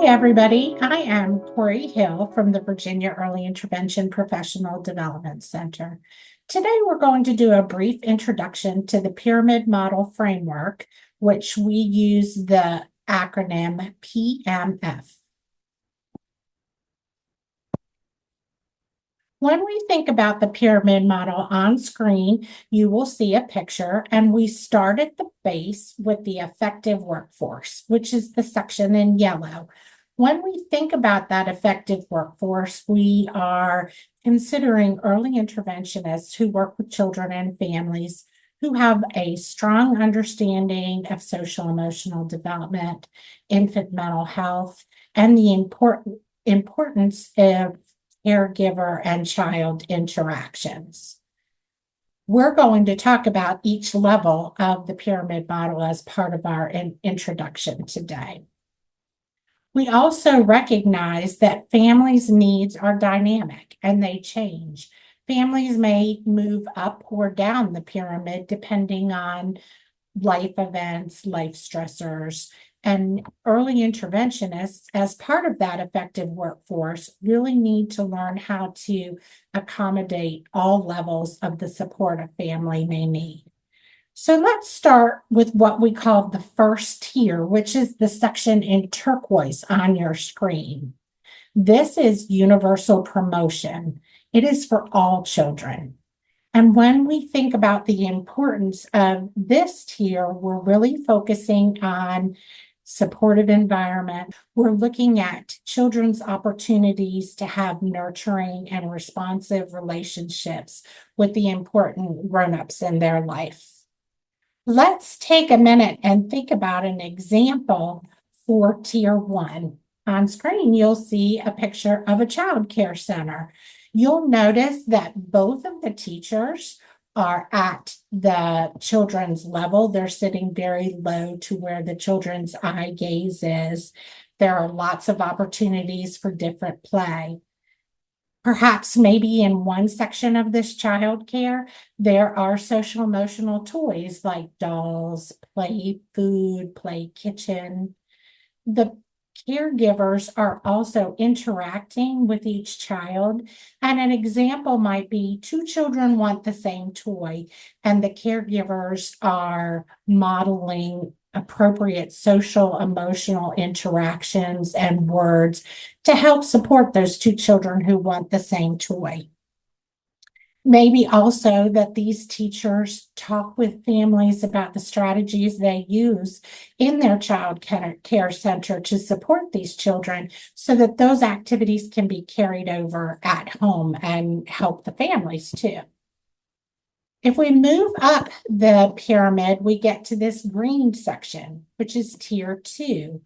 everybody. I am Corey Hill from the Virginia Early Intervention Professional Development Center. Today, we're going to do a brief introduction to the pyramid model framework, which we use the acronym PMF. When we think about the pyramid model on screen, you will see a picture, and we start at the base with the effective workforce, which is the section in yellow. When we think about that effective workforce, we are considering early interventionists who work with children and families who have a strong understanding of social emotional development, infant mental health, and the importance of caregiver and child interactions. We're going to talk about each level of the pyramid model as part of our introduction today. We also recognize that families' needs are dynamic and they change. Families may move up or down the pyramid depending on life events, life stressors, and early interventionists, as part of that effective workforce, really need to learn how to accommodate all levels of the support a family may need. So let's start with what we call the first tier, which is the section in turquoise on your screen. This is universal promotion. It is for all children. And when we think about the importance of this tier, we're really focusing on supportive environment. We're looking at children's opportunities to have nurturing and responsive relationships with the important grown-ups in their life. Let's take a minute and think about an example for Tier 1. On screen, you'll see a picture of a child care center. You'll notice that both of the teachers are at the children's level. They're sitting very low to where the children's eye gaze is. There are lots of opportunities for different play. Perhaps maybe in one section of this child care, there are social emotional toys like dolls, play food, play kitchen. The caregivers are also interacting with each child. And an example might be two children want the same toy, and the caregivers are modeling appropriate social emotional interactions and words to help support those two children who want the same toy. Maybe also that these teachers talk with families about the strategies they use in their child care center to support these children so that those activities can be carried over at home and help the families too. If we move up the pyramid, we get to this green section, which is Tier 2.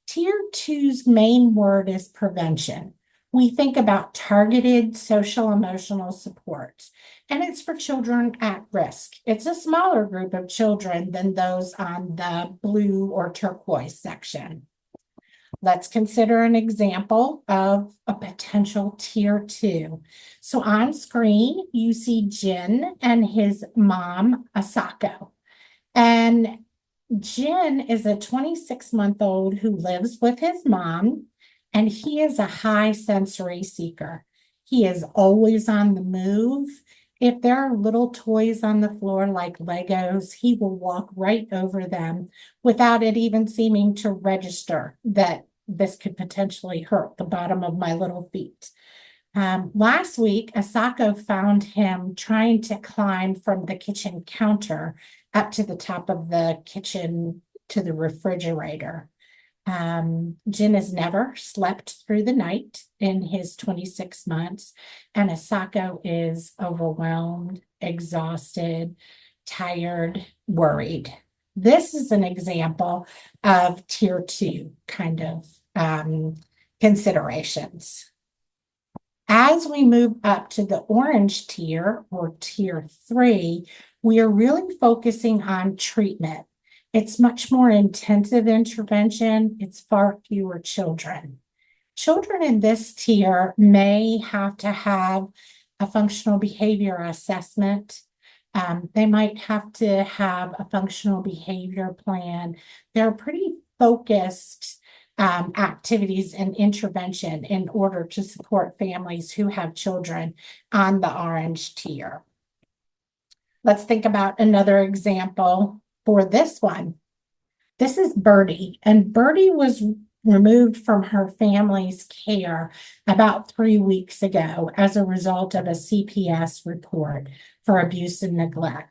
Tier 2's main word is prevention. We think about targeted social emotional supports, and it's for children at risk. It's a smaller group of children than those on the blue or turquoise section. Let's consider an example of a potential Tier 2. So on screen, you see Jin and his mom, Asako. And Jin is a 26-month-old who lives with his mom, and he is a high sensory seeker. He is always on the move. If there are little toys on the floor like Legos, he will walk right over them without it even seeming to register that this could potentially hurt the bottom of my little feet. Last week, Asako found him trying to climb from the kitchen counter up to the top of the kitchen to the refrigerator. Jin has never slept through the night in his 26 months, and Asako is overwhelmed, exhausted, tired, worried. This is an example of Tier 2 kind of considerations. As we move up to the orange tier, or Tier 3, we are really focusing on treatment. It's much more intensive intervention. It's far fewer children. Children in this tier may have to have a functional behavior assessment. They might have to have a functional behavior plan. They're pretty focused activities and intervention in order to support families who have children on the orange tier. Let's think about another example for this one. This is Birdie, and Birdie was removed from her family's care about 3 weeks ago as a result of a CPS report for abuse and neglect.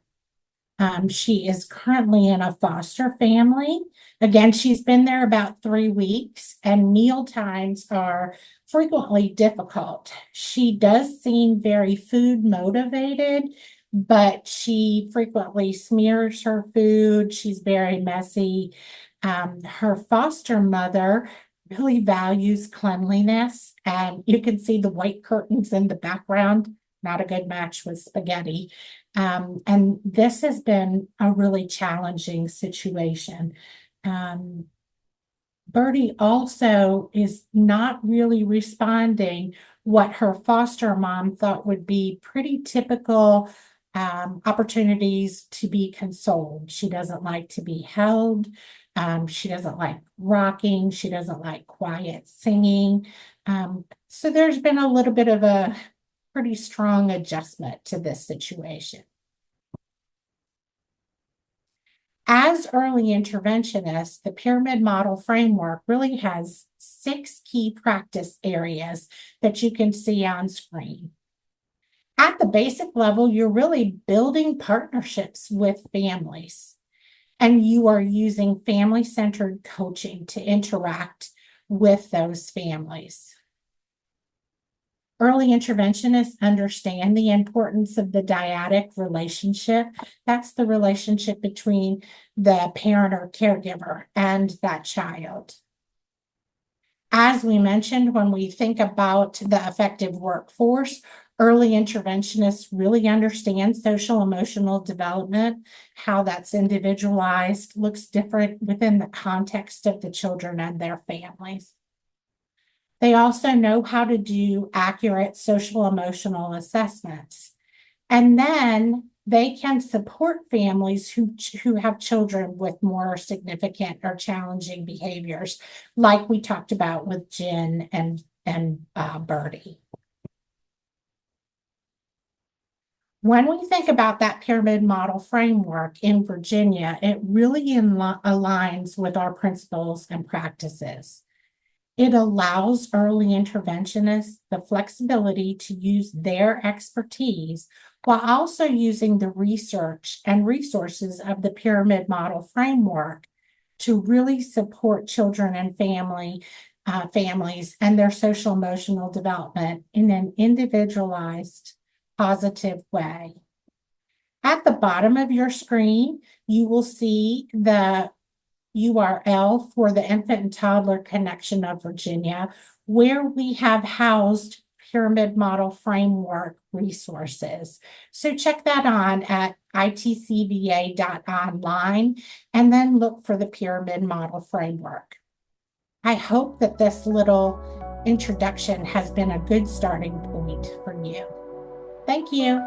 She is currently in a foster family. Again, she's been there about 3 weeks, and meal times are frequently difficult. She does seem very food motivated, but she frequently smears her food. She's very messy. Her foster mother really values cleanliness, and you can see the white curtains in the background. Not a good match with spaghetti. And this has been a really challenging situation. Birdie also is not really responding what her foster mom thought would be pretty typical opportunities to be consoled. She doesn't like to be held. She doesn't like rocking. She doesn't like quiet singing. So there's been a little bit of a pretty strong adjustment to this situation. As early interventionists, the pyramid model framework really has 6 key practice areas that you can see on screen. At the basic level, you're really building partnerships with families, and you are using family-centered coaching to interact with those families. Early interventionists understand the importance of the dyadic relationship. That's the relationship between the parent or caregiver and that child. As we mentioned, when we think about the effective workforce, early interventionists really understand social emotional development, how that's individualized, looks different within the context of the children and their families. They also know how to do accurate social emotional assessments. And then they can support families who have children with more significant or challenging behaviors, like we talked about with Jen and Birdie. When we think about that pyramid model framework in Virginia, it really aligns with our principles and practices. It allows early interventionists the flexibility to use their expertise while also using the research and resources of the pyramid model framework to really support children and families and their social emotional development in an individualized, positive way. At the bottom of your screen, you will see the URL for the Infant and Toddler Connection of Virginia, where we have housed Pyramid Model Framework resources. So check that on at itcva.online and then look for the Pyramid Model Framework. I hope that this little introduction has been a good starting point for you. Thank you.